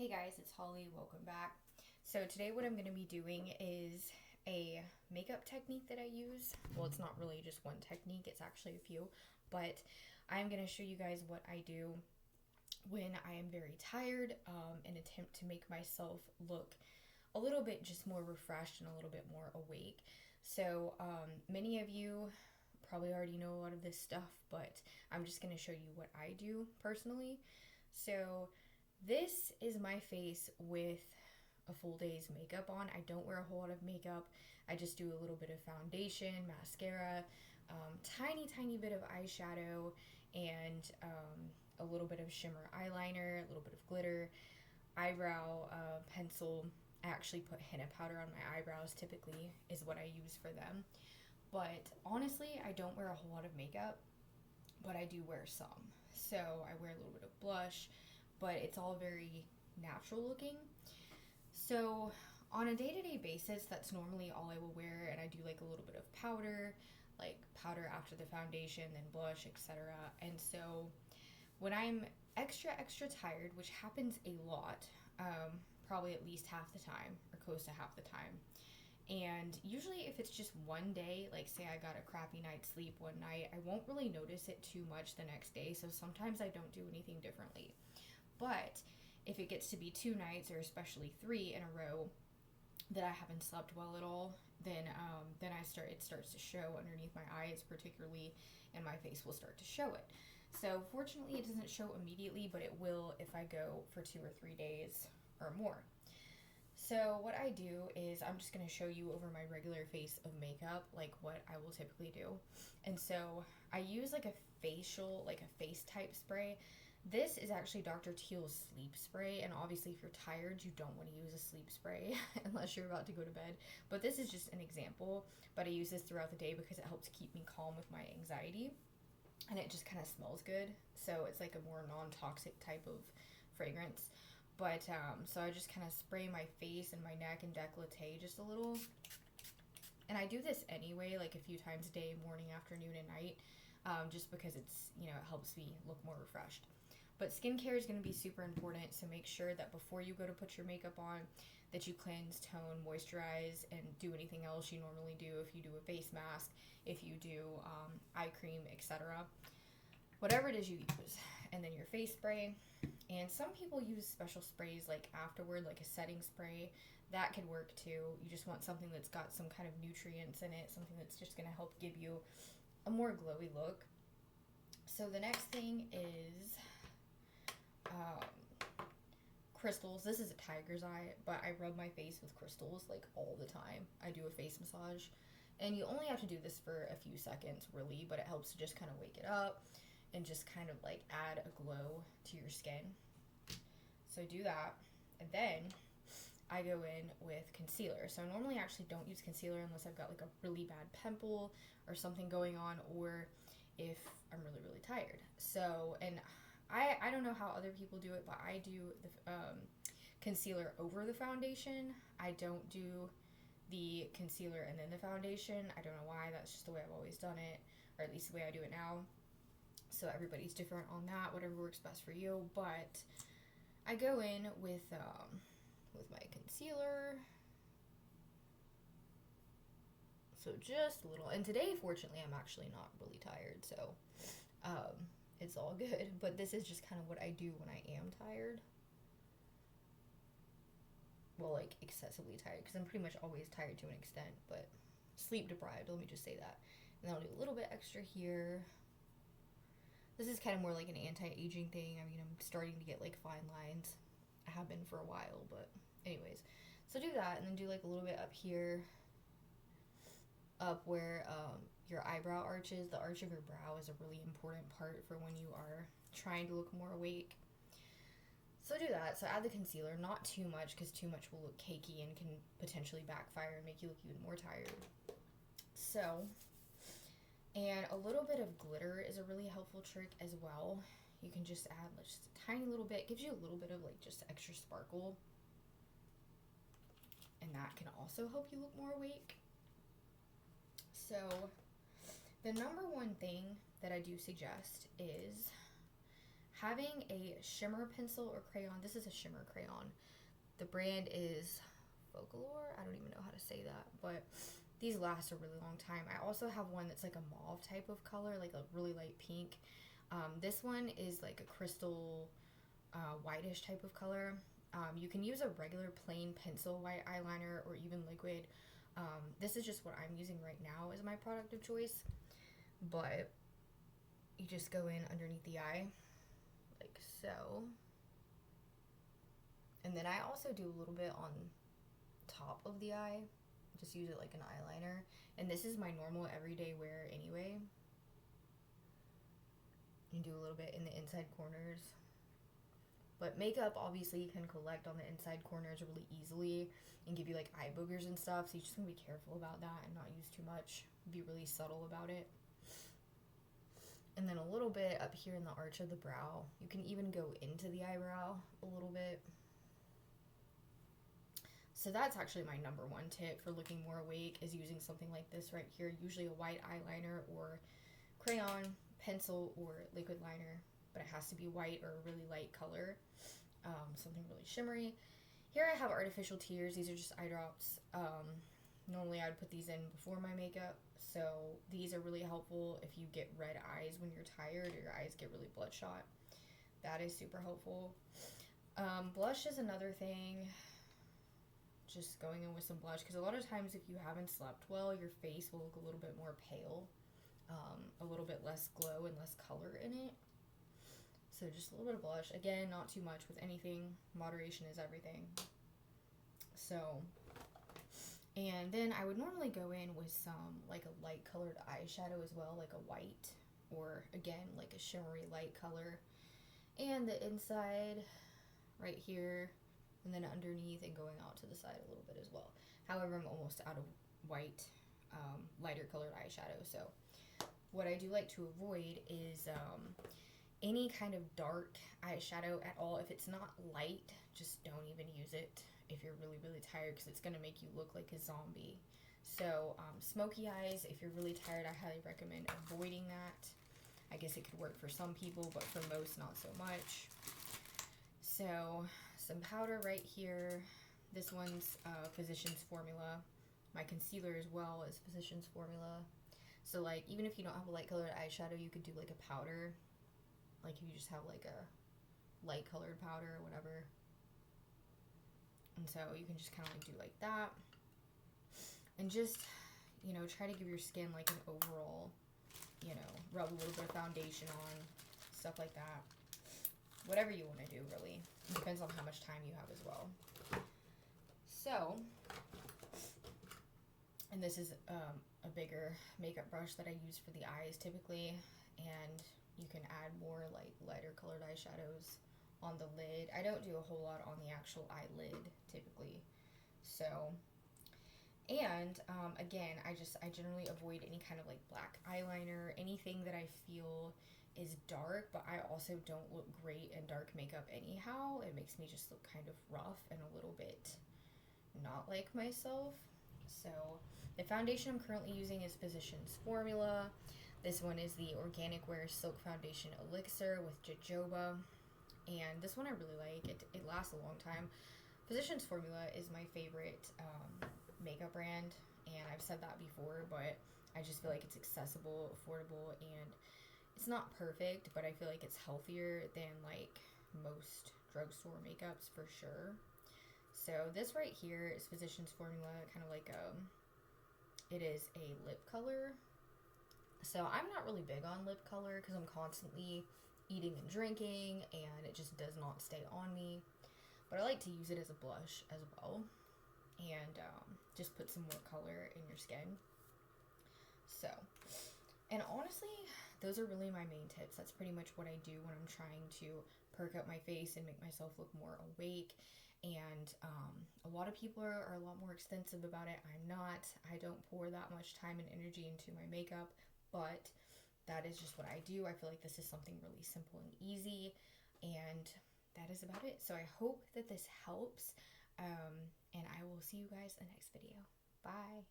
Hey guys, it's Holly. Welcome back. So today what I'm going to be doing is a makeup technique that I use. Well, it's not really just one technique, it's actually a few, but I'm going to show you guys what I do when I am very tired, and attempt to make myself look a little bit just more refreshed and a little bit more awake. So many of you probably already know a lot of this stuff, but I'm just going to show you what I do personally. So this is my face with a full day's makeup on. I don't wear a whole lot of makeup. I just do a little bit of foundation, mascara, tiny bit of eyeshadow, and a little bit of shimmer eyeliner, a little bit of glitter, eyebrow pencil. I actually put henna powder on my eyebrows, typically, is what I use for them. But honestly, I don't wear a whole lot of makeup, but I do wear some. So I wear a little bit of blush, but it's all very natural looking. So on a day-to-day basis, that's normally all I will wear, and I do like a little bit of powder, like powder after the foundation, then blush, etc. And so when I'm extra tired, which happens a lot, probably at least half the time or close to half the time, and usually if it's just one day, like say I got a crappy night's sleep one night, I won't really notice it too much the next day. So sometimes I don't do anything differently. But if it gets to be 2 nights, or especially 3 in a row, that I haven't slept well at all, then it starts to show underneath my eyes particularly, and my face will start to show it. So fortunately it doesn't show immediately, but it will if I go for 2 or 3 days or more. So what I do is I'm just going to show you over my regular face of makeup, like what I will typically do. And so I use like a face type spray. This is actually Dr. Teal's sleep spray, and obviously if you're tired, you don't want to use a sleep spray unless you're about to go to bed. But this is just an example, but I use this throughout the day because it helps keep me calm with my anxiety, and it just kind of smells good. So it's like a more non-toxic type of fragrance. But so I just kind of spray my face and my neck and décolleté just a little. And I do this anyway, like a few times a day, morning, afternoon, and night, just because it helps me look more refreshed. But skincare is going to be super important, so make sure that before you go to put your makeup on, that you cleanse, tone, moisturize, and do anything else you normally do. If you do a face mask, if you do eye cream, etc., whatever it is you use. And then your face spray. And some people use special sprays like afterward, like a setting spray. That could work too. You just want something that's got some kind of nutrients in it, something that's just going to help give you a more glowy look. So the next thing is crystals. This is a tiger's eye, but I rub my face with crystals like all the time. I do a face massage, and you only have to do this for a few seconds really, but it helps to just kind of wake it up and just kind of like add a glow to your skin. So do that, and then I go in with concealer. So I normally actually don't use concealer unless I've got like a really bad pimple or something going on, or if I'm really tired. So, and I don't know how other people do it, but I do the concealer over the foundation. I don't do the concealer and then the foundation. I don't know why. That's just the way I've always done it, or at least the way I do it now. So everybody's different on that, whatever works best for you. But I go in with my concealer. So just a little. And today, fortunately, I'm actually not really tired, so it's all good. But this is just kind of what I do when I am tired. Well, like excessively tired, because I'm pretty much always tired to an extent, but sleep deprived, let me just say that. And then I'll do a little bit extra here. This is kind of more like an anti-aging thing. I mean, I'm starting to get like fine lines. I have been for a while, but anyways. So do that, and then do like a little bit up here, up where your eyebrow arches. The arch of your brow is a really important part for when you are trying to look more awake. So do that. So add the concealer, not too much, because too much will look cakey and can potentially backfire and make you look even more tired. So, and a little bit of glitter is a really helpful trick as well. You can just add just a tiny little bit. It gives you a little bit of like just extra sparkle. And that can also help you look more awake. So the number one thing that I do suggest is having a shimmer pencil or crayon. This is a shimmer crayon. The brand is Folklore. I don't even know how to say that, but these last a really long time. I also have one that's like a mauve type of color, like a really light pink. This one is like a crystal whitish type of color. You can use a regular plain pencil white eyeliner or even liquid. This is just what I'm using right now as my product of choice, but you just go in underneath the eye like so, and then I also do a little bit on top of the eye, just use it like an eyeliner, and this is my normal everyday wear anyway. You do a little bit in the inside corners, but makeup obviously you can collect on the inside corners really easily and give you like eye boogers and stuff, so you just want to be careful about that and not use too much. Be really subtle about it. And then a little bit up here in the arch of the brow. You can even go into the eyebrow a little bit. So that's actually my number one tip for looking more awake, is using something like this right here, usually a white eyeliner or crayon, pencil, or liquid liner, but it has to be white or a really light color, something really shimmery. Here I have artificial tears. These are just eye drops. Normally I would put these in before my makeup, so these are really helpful if you get red eyes when you're tired or your eyes get really bloodshot. That is super helpful. Blush is another thing. Just going in with some blush, because a lot of times if you haven't slept well, your face will look a little bit more pale, a little bit less glow and less color in it. So just a little bit of blush. Again, not too much with anything. Moderation is everything. So, and then I would normally go in with some like a light colored eyeshadow as well, like a white, or again like a shimmery light color, and the inside right here, and then underneath and going out to the side a little bit as well. However, I'm almost out of white, lighter colored eyeshadow, so what I do like to avoid is any kind of dark eyeshadow at all. If it's not light, just don't even use it if you're really, really tired, because it's going to make you look like a zombie. So smoky eyes, if you're really tired, I highly recommend avoiding that. I guess it could work for some people, but for most, not so much. So some powder right here. This one's Physicians Formula. My concealer as well is Physicians Formula. So like, even if you don't have a light colored eyeshadow, you could do like a powder. Like if you just have like a light colored powder or whatever. And so you can just kind of like do like that. And just, you know, try to give your skin like an overall, you know, rub a little bit of foundation on, stuff like that. Whatever you want to do, really. It depends on how much time you have as well. So, and this is a bigger makeup brush that I use for the eyes typically, and you can add more like lighter colored eyeshadows on the lid. I don't do a whole lot on the actual eyelid typically. So, and again, I generally avoid any kind of like black eyeliner, anything that I feel is dark, but I also don't look great in dark makeup anyhow. It makes me just look kind of rough and a little bit not like myself. So the foundation I'm currently using is Physicians Formula. This one is the Organic Wear Silk Foundation Elixir with jojoba, and this one I really like. It lasts a long time. Physicians Formula is my favorite makeup brand, and I've said that before, but I just feel like it's accessible, affordable, and it's not perfect, but I feel like it's healthier than like most drugstore makeups for sure. So this right here is Physicians Formula, kind of like it is a lip color. So I'm not really big on lip color because I'm constantly eating and drinking, and it just does not stay on me. But I like to use it as a blush as well, and just put some more color in your skin. So, and honestly, those are really my main tips. That's pretty much what I do when I'm trying to perk up my face and make myself look more awake. And a lot of people are a lot more extensive about it. I'm not. I don't pour that much time and energy into my makeup, but that is just what I do. I feel like this is something really simple and easy, and that is about it. So I hope that this helps, and I will see you guys in the next video. Bye.